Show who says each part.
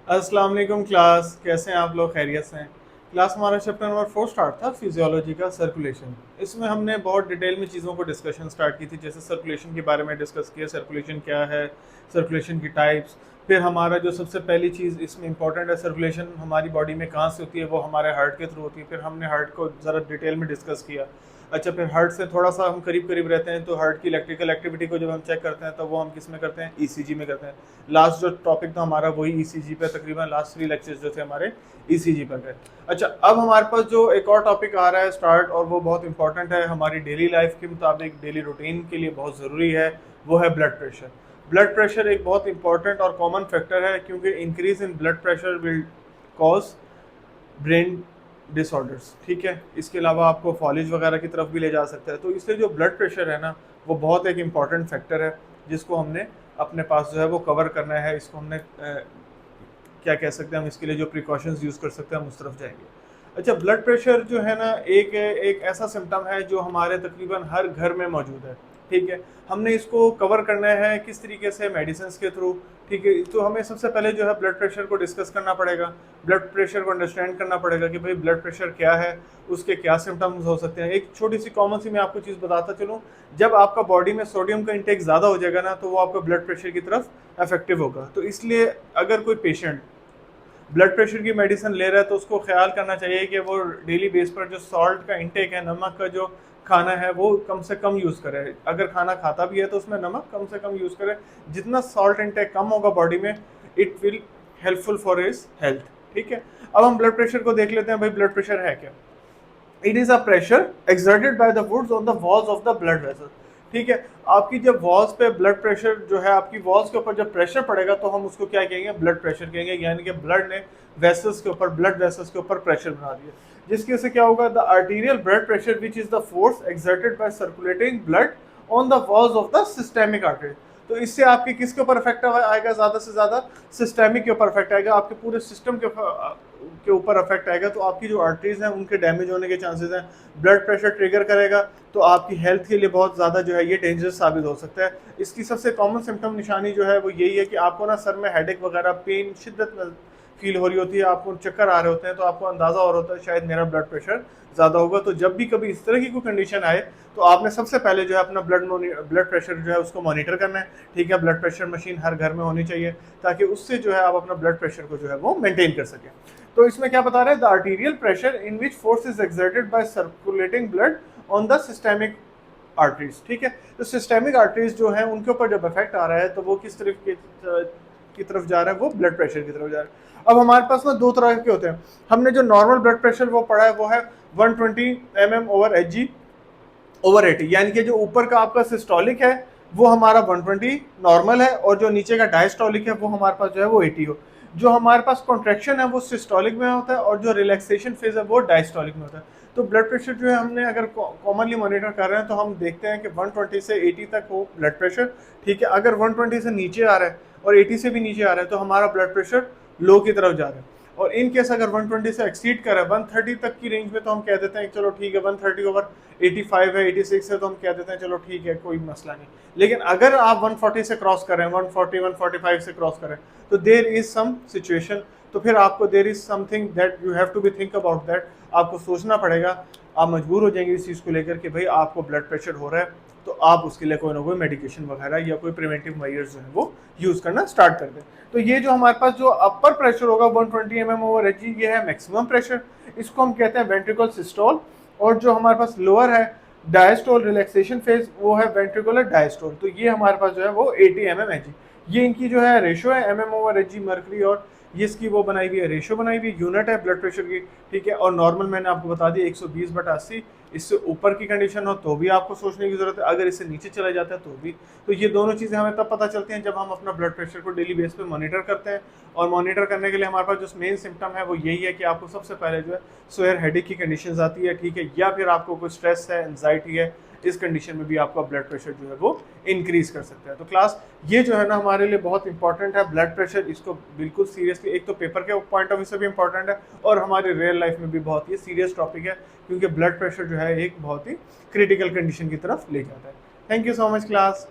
Speaker 1: अस्सलाम वालेकुम क्लास, कैसे हैं आप लोग? खैरियत से हैं? क्लास हमारा चैप्टर नंबर 4 स्टार्ट था, फिजियोलॉजी का सर्कुलेशन। इसमें हमने बहुत डिटेल में चीज़ों को डिस्कशन स्टार्ट की थी, जैसे सर्कुलेशन के बारे में डिस्कस किया, सर्कुलेशन क्या है, सर्कुलेशन की टाइप्स। फिर हमारा जो सबसे पहली चीज़ इसमें इंपॉर्टेंट है, सर्कुलेशन हमारी बॉडी में कहाँ से होती है, वो हमारे हार्ट के थ्रू होती है। फिर हमने हार्ट को ज़रा डिटेल में डिस्कस किया। अच्छा, फिर हार्ट से थोड़ा सा हम करीब करीब रहते हैं, तो हार्ट की इलेक्ट्रिकल एक्टिविटी को जब हम चेक करते हैं तो वो हम किस में करते हैं? ईसीजी में करते हैं। लास्ट जो टॉपिक था हमारा वही ईसीजी पे, तकरीबन लास्ट 3 लेक्चर्स जो थे हमारे ईसीजी पर गए। अच्छा, अब हमारे पास जो एक और टॉपिक आ रहा है स्टार्ट, और वो बहुत इंपॉर्टेंट है हमारी डेली लाइफ के मुताबिक, डेली रूटीन के लिए बहुत ज़रूरी है, वो है ब्लड प्रेशर। ब्लड प्रेशर एक बहुत इंपॉर्टेंट और कॉमन फैक्टर है, क्योंकि increase in blood pressure will cause brain disorders. ठीक है, इसके अलावा आपको फॉलेज वगैरह की तरफ भी ले जा सकता है। तो इसलिए जो ब्लड प्रेशर है ना, वो बहुत एक इम्पॉर्टेंट फैक्टर है, जिसको हमने अपने पास जो है वो कवर करना है। इसको हमने क्या कह सकते हैं, हम इसके लिए जो प्रिकॉशंस यूज़ कर सकते हैं हम उस तरफ जाएंगे। अच्छा, ब्लड प्रेशर जो है ना, एक ऐसा सिम्टम है जो हमारे तकरीबन हर घर में मौजूद है। ठीक है, हमने इसको कवर करना है किस तरीके से? मेडिसिन के थ्रू। ठीक है, तो हमें सबसे पहले जो है ब्लड प्रेशर को डिस्कस करना पड़ेगा, ब्लड प्रेशर को अंडरस्टैंड करना पड़ेगा कि भाई ब्लड प्रेशर क्या है, उसके क्या सिम्टम्स हो सकते हैं। एक छोटी सी कॉमन सी मैं आपको चीज़ बताता चलूँ, जब आपका बॉडी में सोडियम का इंटेक ज़्यादा हो जाएगा ना, तो वो आपका ब्लड प्रेशर की तरफ इफेक्टिव होगा। तो इसलिए अगर कोई पेशेंट ब्लड प्रेशर की मेडिसिन ले रहा है तो उसको ख्याल करना चाहिए कि वो डेली बेस पर जो सॉल्ट का इंटेक है, नमक का जो खाना है, वो कम से कम यूज़ करे। अगर खाना खाता भी है तो उसमें नमक कम से कम यूज़ करे। जितना सॉल्ट इंटेक कम होगा बॉडी में, it will helpful for his health. ठीक है, अब हम ब्लड प्रेशर को देख लेते हैं। भाई ब्लड प्रेशर है क्या? It is a pressure exerted by the woods on the walls of the blood vessel. ठीक है, आपकी जब वॉल्स पे ब्लड प्रेशर जो है, आपकी वॉल्स के ऊपर जब प्रेशर पड़ेगा तो हम उसको क्या कहेंगे? ब्लड प्रेशर कहेंगे। यानी कि ब्लड ने वेसल्स के ऊपर, ब्लड वेसल्स के ऊपर प्रेशर बना दिया, जिसकी वजह से क्या होगा? The arterial blood pressure which is the force exerted by circulating blood on the walls of the systemic artery. तो इससे आपके किसके ऊपर इफेक्ट आएगा? ज्यादा से ज्यादा सिस्टेमिक के ऊपर इफेक्ट आएगा, आपके पूरे सिस्टम के ऊपर इफेक्ट आएगा। तो आपकी जो आर्टरीज हैं उनके डैमेज होने के चांसेस हैं। ब्लड प्रेशर ट्रिगर करेगा तो आपकी हेल्थ के लिए बहुत ज़्यादा जो है ये डेंजरस साबित हो सकता है। इसकी सबसे कॉमन सिम्टम निशानी जो है वो यही है कि आपको ना सर में हेडेक वगैरह, पेन शिद्दत में फील हो रही होती है, आपको चक्कर आ रहे होते हैं, तो आपको अंदाज़ा हो रहा होता है शायद मेरा ब्लड प्रेशर ज़्यादा होगा। तो जब भी कभी इस तरह की कोई कंडीशन आए तो आपने सबसे पहले जो है अपना ब्लड प्रेशर जो है उसको मॉनिटर करना है। ठीक है, ब्लड प्रेशर मशीन हर घर में होनी चाहिए, ताकि उससे जो है आप अपना ब्लड प्रेशर को जो है वो मेंटेन कर सकें। तो इसमें क्या बता रहे हैं? The arterial pressure in which force is exerted by circulating blood on the systemic arteries. ठीक है, तो सिस्टेमिक आर्टरीज जो है उनके ऊपर जब इफेक्ट आ रहा है तो वो किस तरफ की तरफ जा रहा है? वो ब्लड प्रेशर की तरफ जा रहा है। अब हमारे पास ना दो तरह के होते हैं। हमने जो नॉर्मल ब्लड प्रेशर वो पढ़ा है वो है 120 mm ओवर एच ओवर 80, यानी कि जो ऊपर का आपका सिस्टोलिक है वो हमारा 120 नॉर्मल है, और जो नीचे का डायस्टोलिक है वो हमारे पास जो है वो 80 हो। जो हमारे पास कॉन्ट्रेक्शन है वो सिस्टोलिक में होता है, और जो रिलैक्सेशन फेज है वो डायस्टोलिक में होता है। तो ब्लड प्रेशर जो है हमने अगर कॉमनली मॉनिटर कर रहे हैं तो हम देखते हैं कि 120 से 80 तक हो ब्लड प्रेशर। ठीक है, अगर 120 से नीचे आ रहा है और 80 से भी नीचे आ रहा है तो हमारा ब्लड प्रेशर लो की तरफ जा रहा है। और इन केस अगर 120 से एक्सीड कर रहा है 130 तक की रेंज में, तो हम कह देते हैं चलो ठीक है, 130 ओवर 85 है, 86 है, तो हम कह देते हैं चलो ठीक है, कोई मसला नहीं। लेकिन अगर आप 140 से क्रॉस कर रहे हैं, 140 145 से क्रॉस कर रहे हैं, तो देर इज सम सिचुएशन। तो फिर आपको there is something that you have to be think about that. आपको सोचना पड़ेगा, आप मजबूर हो जाएंगे इस चीज़ को लेकर कि भाई आपको ब्लड प्रेशर हो रहा है, तो आप उसके लिए कोई ना कोई मेडिकेशन वगैरह या कोई प्रिवेंटिव मेजर्स जो है वो यूज़ करना स्टार्ट कर दें। तो ये जो हमारे पास जो अपर प्रेशर होगा 120 mm ओवर एच, ये है मैक्सिमम प्रेशर, इसको हम कहते हैं वेंट्रिकल सिस्टोल। और जो हमारे पास लोअर है डायस्टोल रिलैक्सेशन फेज, वो है वेंट्रिकुलर डायस्टोल। तो ये हमारे पास जो है वो 80 mm एच, ये इनकी जो है रेशो है mm ओवर एच मर्करी, और ये इसकी वो बनाई हुई है, रेशो बनाई हुई यूनिट है ब्लड प्रेशर की। ठीक है, और नॉर्मल मैंने आपको बता दिया 120/80। इससे ऊपर की कंडीशन हो तो भी आपको सोचने की जरूरत है, अगर इससे नीचे चला जाता है तो भी। तो ये दोनों चीज़ें हमें तब पता चलती हैं जब हम अपना ब्लड प्रेशर को डेली बेस पे मॉनिटर करते हैं। और मॉनिटर करने के लिए हमारे पास जो मेन सिम्टम है वो यही है कि आपको सबसे पहले जो है सोयर हेडेक की कंडीशन आती है। ठीक है, या फिर आपको कोई स्ट्रेस है, एंजाइटी है, इस कंडीशन में भी आपका ब्लड प्रेशर जो है वो इंक्रीज कर सकता है। तो क्लास ये जो है ना हमारे लिए बहुत इंपॉर्टेंट है ब्लड प्रेशर, इसको बिल्कुल सीरियसली, एक तो पेपर के पॉइंट ऑफ व्यू से भी इंपॉर्टेंट है और हमारी रियल लाइफ में भी बहुत ही सीरियस टॉपिक है, क्योंकि ब्लड प्रेशर जो है एक बहुत ही क्रिटिकल कंडीशन की तरफ ले जाता है। Thank you so much class.